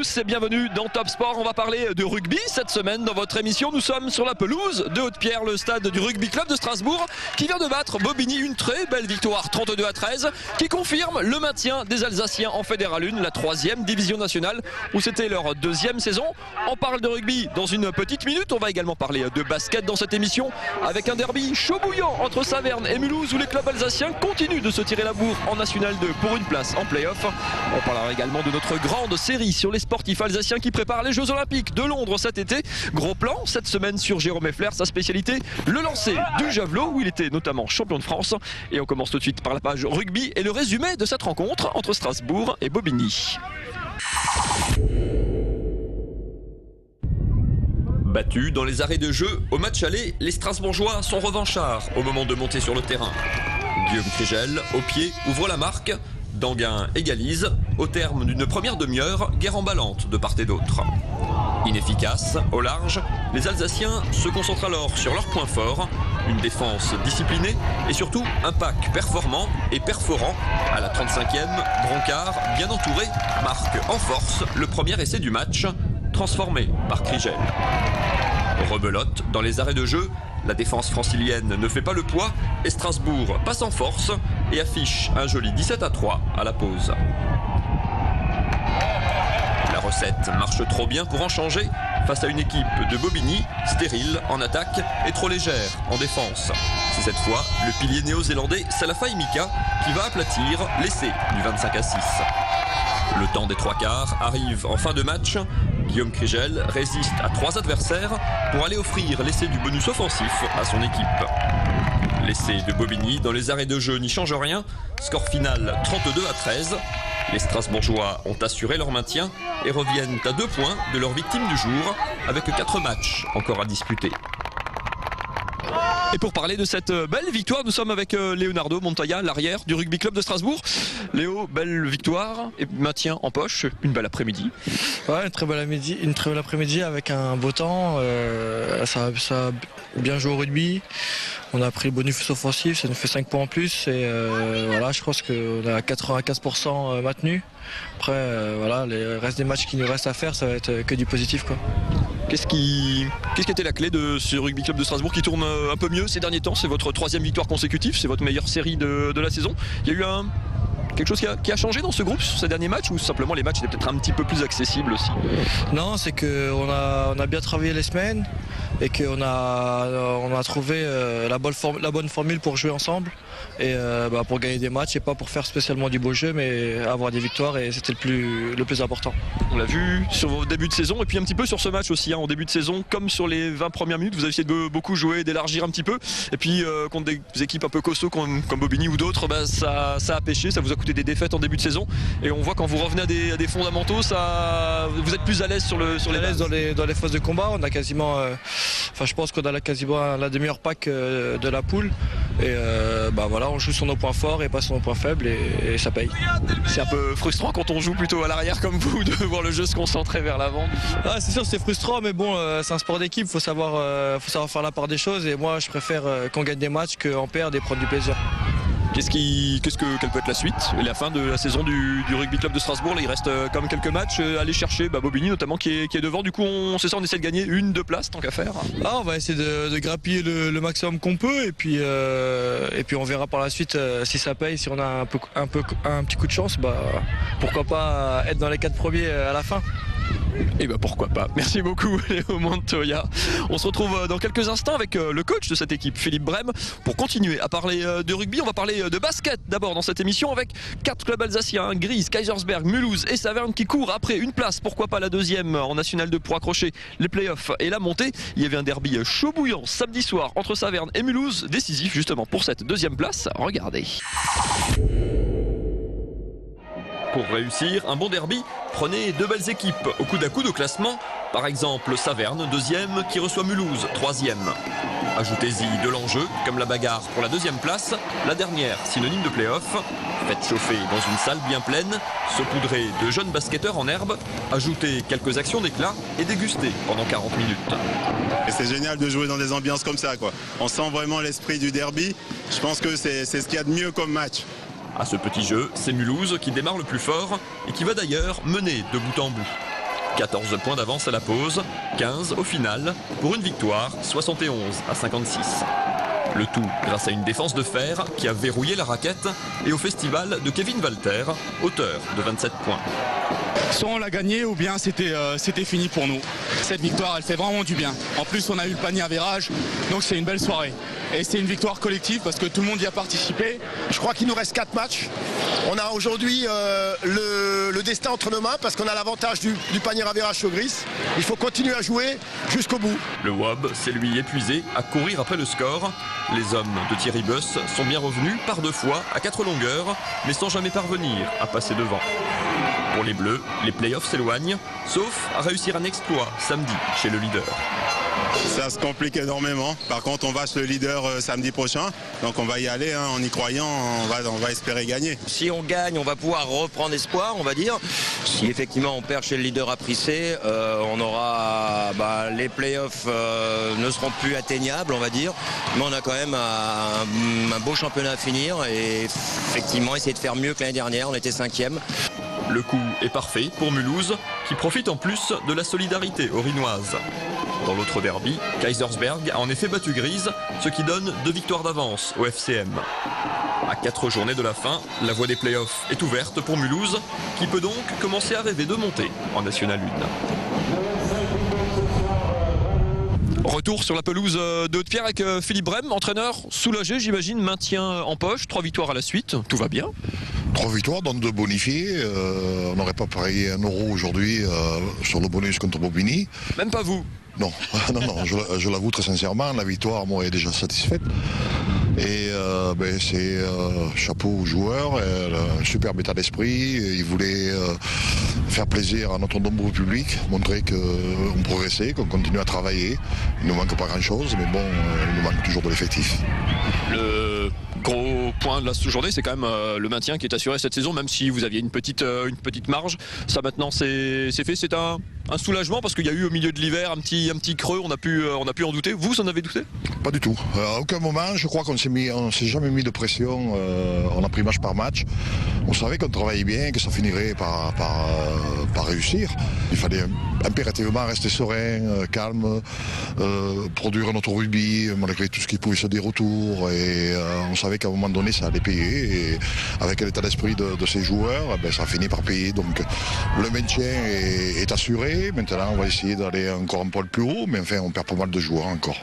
tous et bienvenue dans Top Sport. On va parler de rugby cette semaine dans votre émission. Nous sommes sur la pelouse de Haute-Pierre, le stade du Rugby Club de Strasbourg qui vient de battre Bobigny, une très belle victoire 32-13 qui confirme le maintien des Alsaciens en Fédéral 1, la 3e division nationale où c'était leur 2e saison. On parle de rugby dans une petite minute. On va également parler de basket dans cette émission avec un derby chaud bouillant entre Saverne et Mulhouse où les clubs alsaciens continuent de se tirer la bourre en National 2 pour une place en play-off. On parlera également de notre grande série sur les sportifs alsaciens qui préparent les Jeux Olympiques de Londres cet été. Gros plan cette semaine sur Jérôme Effler, sa spécialité, le lancer du javelot où il était notamment champion de France. Et on commence tout de suite par la page rugby et le résumé de cette rencontre entre Strasbourg et Bobigny. Battus dans les arrêts de jeu au match aller, les Strasbourgeois sont revanchards au moment de monter sur le terrain. Guillaume Krigel, au pied, ouvre la marque. Danguin égalise. Au terme d'une première demi-heure, guerre emballante de part et d'autre. Inefficace, au large, les Alsaciens se concentrent alors sur leurs points forts, une défense disciplinée et surtout un pack performant et perforant. À la 35e, Broncard, bien entouré, marque en force le premier essai du match, transformé par Krigel. Rebelote dans les arrêts de jeu, la défense francilienne ne fait pas le poids et Strasbourg passe en force et affiche un joli 17-3 à la pause. La recette marche trop bien pour en changer face à une équipe de Bobigny, stérile en attaque et trop légère en défense. C'est cette fois le pilier néo-zélandais Salafai Mika qui va aplatir l'essai du 25-6. Le temps des trois quarts arrive en fin de match. Guillaume Krigel résiste à 3 adversaires pour aller offrir l'essai du bonus offensif à son équipe. L'essai de Bobigny dans les arrêts de jeu n'y change rien. Score final 32-13. Les Strasbourgeois ont assuré leur maintien et reviennent à 2 points de leur victime du jour avec 4 matchs encore à disputer. Et pour parler de cette belle victoire, nous sommes avec Leonardo Montoya, l'arrière du Rugby Club de Strasbourg. Léo, belle victoire et maintien en poche, une belle après-midi. Ouais, une très belle après-midi avec un beau temps. Ça a bien joué au rugby. On a pris le bonus offensif, ça nous fait 5 points en plus. Et voilà, je pense qu'on a 95% maintenu. Après, voilà, les restes des matchs qui nous restent à faire, ça va être que du positif, quoi. Qu'est-ce qui était la clé de ce Rugby Club de Strasbourg qui tourne un peu mieux ces derniers temps? C'est votre 3e victoire consécutive, c'est votre meilleure série de la saison. Il y a eu quelque chose qui a changé dans ce groupe sur ces derniers matchs ou simplement les matchs étaient peut-être un petit peu plus accessibles aussi? Non, c'est qu'on a bien travaillé les semaines et qu'on a trouvé la bonne formule pour jouer ensemble et pour gagner des matchs et pas pour faire spécialement du beau jeu mais avoir des victoires et c'était le plus important. On l'a vu sur vos débuts de saison et puis un petit peu sur ce match aussi, en début de saison comme sur les 20 premières minutes, vous avez essayé de beaucoup jouer, d'élargir un petit peu et puis contre des équipes un peu costauds comme Bobigny ou d'autres, ça a pêché, ça vous a coûté des défaites en début de saison et on voit quand vous revenez à des fondamentaux, vous êtes plus à l'aise sur les bases. Dans les phases de combat, on a quasiment je pense qu'on a quasiment la demi-heure pack de la poule et voilà, on joue sur nos points forts et pas sur nos points faibles et ça paye. C'est un peu frustrant quand on joue plutôt à l'arrière comme vous de voir le jeu se concentrer vers l'avant. Ah, c'est sûr, c'est frustrant mais bon, c'est un sport d'équipe, faut savoir faire la part des choses et moi je préfère qu'on gagne des matchs qu'en perdre et prendre du plaisir. Quelle peut être la suite et la fin de la saison du Rugby Club de Strasbourg? Là, il reste quand même quelques matchs à aller chercher, Bobigny notamment qui est devant. Du coup, on essaie de gagner 1-2 places tant qu'à faire. Ah, on va essayer de grappiller le maximum qu'on peut et puis on verra par la suite si ça paye, si on a un petit coup de chance, pourquoi pas être dans les 4 premiers à la fin. Et pourquoi pas. Merci beaucoup Léo Montoya. On se retrouve dans quelques instants avec le coach de cette équipe, Philippe Brem, pour continuer à parler de rugby. On va parler de basket d'abord dans cette émission avec 4 clubs alsaciens, Grise, Kaisersberg, Mulhouse et Saverne qui courent après une place, pourquoi pas la 2e en National 2 pour accrocher les playoffs et la montée. Il y avait un derby chaud bouillant samedi soir entre Saverne et Mulhouse, décisif justement pour cette 2e place. Regardez. Pour réussir un bon derby, prenez 2 belles équipes au coude à coude au classement. Par exemple, Saverne, 2e, qui reçoit Mulhouse, 3e. Ajoutez-y de l'enjeu, comme la bagarre pour la 2e place, la dernière synonyme de play-off. Faites chauffer dans une salle bien pleine, saupoudrez de jeunes basketteurs en herbe, ajoutez quelques actions d'éclat et dégustez pendant 40 minutes. Et c'est génial de jouer dans des ambiances comme ça, quoi. On sent vraiment l'esprit du derby. Je pense que c'est ce qu'il y a de mieux comme match. À ce petit jeu, c'est Mulhouse qui démarre le plus fort et qui va d'ailleurs mener de bout en bout. 14 points d'avance à la pause, 15 au final, pour une victoire 71-56. Le tout grâce à une défense de fer qui a verrouillé la raquette et au festival de Kevin Walter, auteur de 27 points. Soit on l'a gagné ou bien c'était fini pour nous. Cette victoire, elle fait vraiment du bien. En plus, on a eu le panier à virage, donc c'est une belle soirée. Et c'est une victoire collective parce que tout le monde y a participé. Je crois qu'il nous reste 4 matchs. On a aujourd'hui le destin entre nos mains parce qu'on a l'avantage du panier à virage sur Gris. Il faut continuer à jouer jusqu'au bout. Le WOB s'est lui épuisé à courir après le score. Les hommes de Thierry Buss sont bien revenus par 2 fois à 4 longueurs, mais sans jamais parvenir à passer devant. Pour les Bleus, les playoffs s'éloignent, sauf à réussir un exploit samedi chez le leader. Ça se complique énormément. Par contre, on va chez le leader samedi prochain. Donc on va y aller, hein, en y croyant, on va espérer gagner. Si on gagne, on va pouvoir reprendre espoir, on va dire. Si effectivement on perd chez le leader à Prissé, on aura les playoffs ne seront plus atteignables, on va dire. Mais on a quand même un beau championnat à finir et effectivement essayer de faire mieux que l'année dernière. On était 5e. Le coup est parfait pour Mulhouse, qui profite en plus de la solidarité orinoise. Dans l'autre derby, Kaisersberg a en effet battu Grise, ce qui donne 2 victoires d'avance au FCM. À 4 journées de la fin, la voie des playoffs est ouverte pour Mulhouse, qui peut donc commencer à rêver de monter en National 1. Retour sur la pelouse de Haute-Pierre avec Philippe Brem, entraîneur soulagé, j'imagine, maintien en poche, 3 victoires à la suite, tout va bien. 3 victoires, dont 2 bonifiés. On n'aurait pas parié 1 euro aujourd'hui sur le bonus contre Bobigny. Même pas vous? Non, non, je l'avoue très sincèrement, la victoire moi est déjà satisfaite. Et c'est chapeau aux joueurs, un superbe état d'esprit. Ils voulaient faire plaisir à notre nombreux public, montrer qu'on progressait, qu'on continue à travailler. Il ne nous manque pas grand-chose, mais bon, il nous manque toujours de l'effectif. Le gros point de la journée, c'est quand même le maintien qui est assuré cette saison, même si vous aviez une petite marge. Ça maintenant c'est fait, c'est un soulagement parce qu'il y a eu au milieu de l'hiver un petit creux, on a pu en douter. Vous en avez douté? Pas du tout. À aucun moment, je crois qu'on s'est jamais mis de pression. On a pris match par match. On savait qu'on travaillait bien, que ça finirait par réussir. Il fallait impérativement rester serein, calme, produire notre rugby malgré tout ce qui pouvait se dire autour. Et on savait qu'à un moment donné, ça allait payer. Et avec l'état d'esprit de ces joueurs, ça a fini par payer. Donc le maintien est assuré. Maintenant, on va essayer d'aller encore un poil plus haut, mais enfin, on perd pas mal de joueurs encore.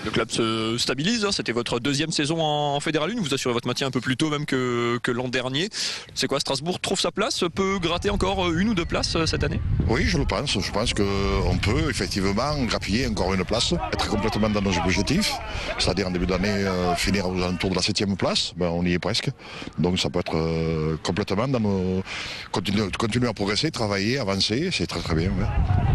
Le club se stabilise, hein. C'était votre 2e saison en Fédéral 1, vous assurez votre maintien un peu plus tôt même que l'an dernier. C'est quoi, Strasbourg trouve sa place, peut gratter encore 1 ou 2 places cette année? Oui, je le pense. Je pense qu'on peut effectivement grappiller encore une place, être complètement dans nos objectifs, c'est-à-dire en début d'année finir aux alentours de la 7e place, on y est presque. Donc ça peut être complètement dans nos... Continuer à progresser, travailler, avancer, c'est très très bien. Ouais.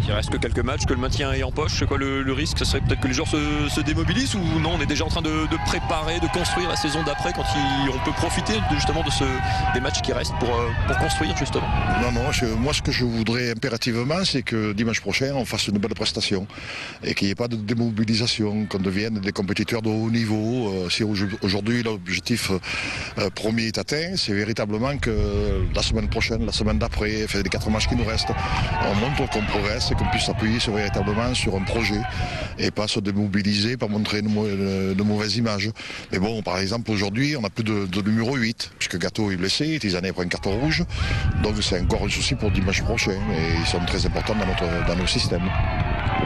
Il reste que quelques matchs, que le maintien est en poche, c'est quoi le risque? Ce serait peut-être que les joueurs se démobilisent ou non, on est déjà en train de préparer, de construire la saison d'après quand on peut profiter justement des matchs qui restent pour construire justement? Non, moi ce que je voudrais impérativement, c'est que dimanche prochain on fasse une belle prestation et qu'il n'y ait pas de démobilisation, qu'on devienne des compétiteurs de haut niveau. Si aujourd'hui l'objectif premier est atteint, c'est véritablement que la semaine prochaine, la semaine d'après, les 4 matchs qui nous restent, on montre qu'on progresse et qu'on puisse s'appuyer véritablement sur un projet et pas se démobiliser, pas montrer de mauvaises images. Mais bon, par exemple, aujourd'hui, on n'a plus de numéro 8, puisque Gâteau est blessé, Tizanet prend un carton rouge, donc c'est encore un souci pour dimanche prochain, et ils sont très importants dans nos systèmes.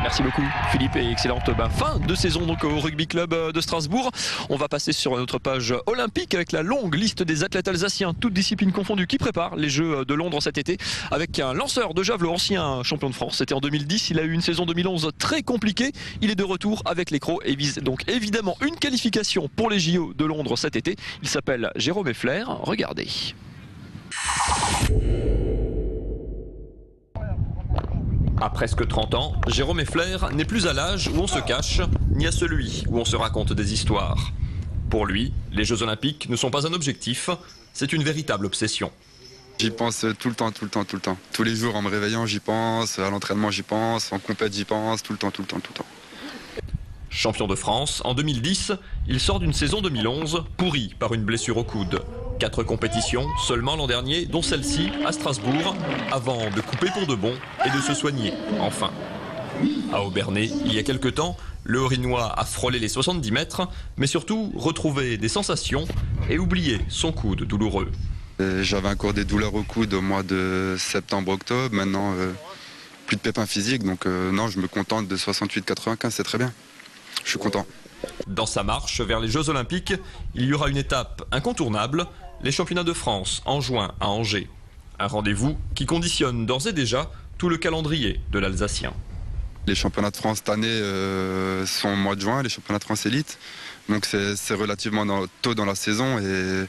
Merci beaucoup Philippe et excellente fin de saison donc au Rugby Club de Strasbourg. On va passer sur notre page olympique avec la longue liste des athlètes alsaciens, toutes disciplines confondues, qui préparent les Jeux de Londres cet été avec un lanceur de javelot, ancien champion de France. C'était en 2010, il a eu une saison 2011 très compliquée. Il est de retour avec les Crocs et vise donc évidemment une qualification pour les JO de Londres cet été. Il s'appelle Jérôme Effler, regardez. À presque 30 ans, Jérôme Effler n'est plus à l'âge où on se cache, ni à celui où on se raconte des histoires. Pour lui, les Jeux Olympiques ne sont pas un objectif, c'est une véritable obsession. J'y pense tout le temps. Tous les jours en me réveillant, j'y pense, à l'entraînement j'y pense, en compète j'y pense, tout le temps. Champion de France, en 2010, il sort d'une saison 2011 pourrie par une blessure au coude. 4 compétitions seulement l'an dernier, dont celle-ci à Strasbourg, avant de couper pour de bon et de se soigner, enfin. À Aubernais, il y a quelque temps, le Haut-Rhinois a frôlé les 70 mètres, mais surtout retrouvé des sensations et oublié son coude douloureux. J'avais encore des douleurs au coude au mois de septembre-octobre, maintenant plus de pépins physiques, donc non, je me contente de 68-95, c'est très bien, je suis content. Dans sa marche vers les Jeux Olympiques, il y aura une étape incontournable, les championnats de France en juin à Angers. Un rendez-vous qui conditionne d'ores et déjà tout le calendrier de l'Alsacien. Les championnats de France cette année sont au mois de juin, les championnats de France élite, donc c'est relativement tôt dans la saison et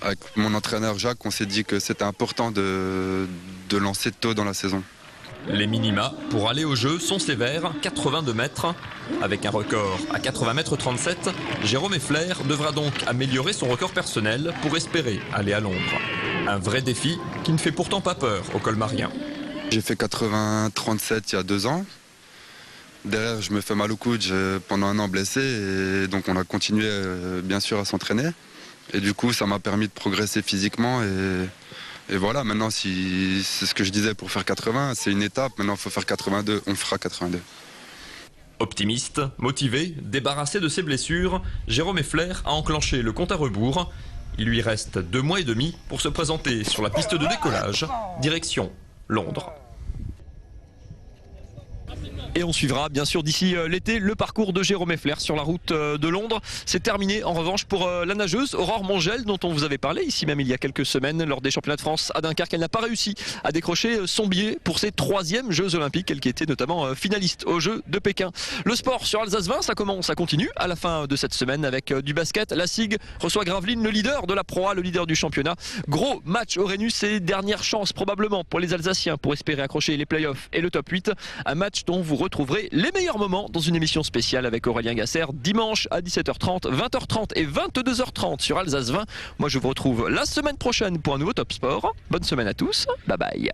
avec mon entraîneur Jacques, on s'est dit que c'était important de lancer tôt dans la saison. Les minima pour aller aux Jeux sont sévères, 82 mètres. Avec un record à 80 mètres 37, Jérôme Effler devra donc améliorer son record personnel pour espérer aller à Londres. Un vrai défi qui ne fait pourtant pas peur au colmarien. J'ai fait 80-37 il y a 2 ans. Derrière, je me fais mal au coude, pendant un an blessé, et donc on a continué bien sûr à s'entraîner. Et du coup, ça m'a permis de progresser physiquement. Et voilà, maintenant, c'est ce que je disais pour faire 80, c'est une étape. Maintenant, il faut faire 82, on fera 82. Optimiste, motivé, débarrassé de ses blessures, Jérôme Effler a enclenché le compte à rebours. Il lui reste 2 mois et demi pour se présenter sur la piste de décollage, direction Londres. Et on suivra bien sûr d'ici l'été le parcours de Jérôme Effler sur la route de Londres. C'est terminé en revanche pour la nageuse Aurore Mongel dont on vous avait parlé ici même il y a quelques semaines lors des championnats de France à Dunkerque. Elle n'a pas réussi à décrocher son billet pour ses 3e Jeux Olympiques, elle qui était notamment finaliste aux Jeux de Pékin. Le sport sur Alsace 20, ça continue à la fin de cette semaine avec du basket. La SIG reçoit Gravelines, le leader de la Pro A, le leader du championnat. Gros match au Rhenus et dernière chance probablement pour les Alsaciens pour espérer accrocher les playoffs et le top 8. Un match dont vous retrouverez les meilleurs moments dans une émission spéciale avec Aurélien Gasser dimanche à 17h30, 20h30 et 22h30 sur Alsace 20. Moi je vous retrouve la semaine prochaine pour un nouveau Top Sport. Bonne semaine à tous, bye bye.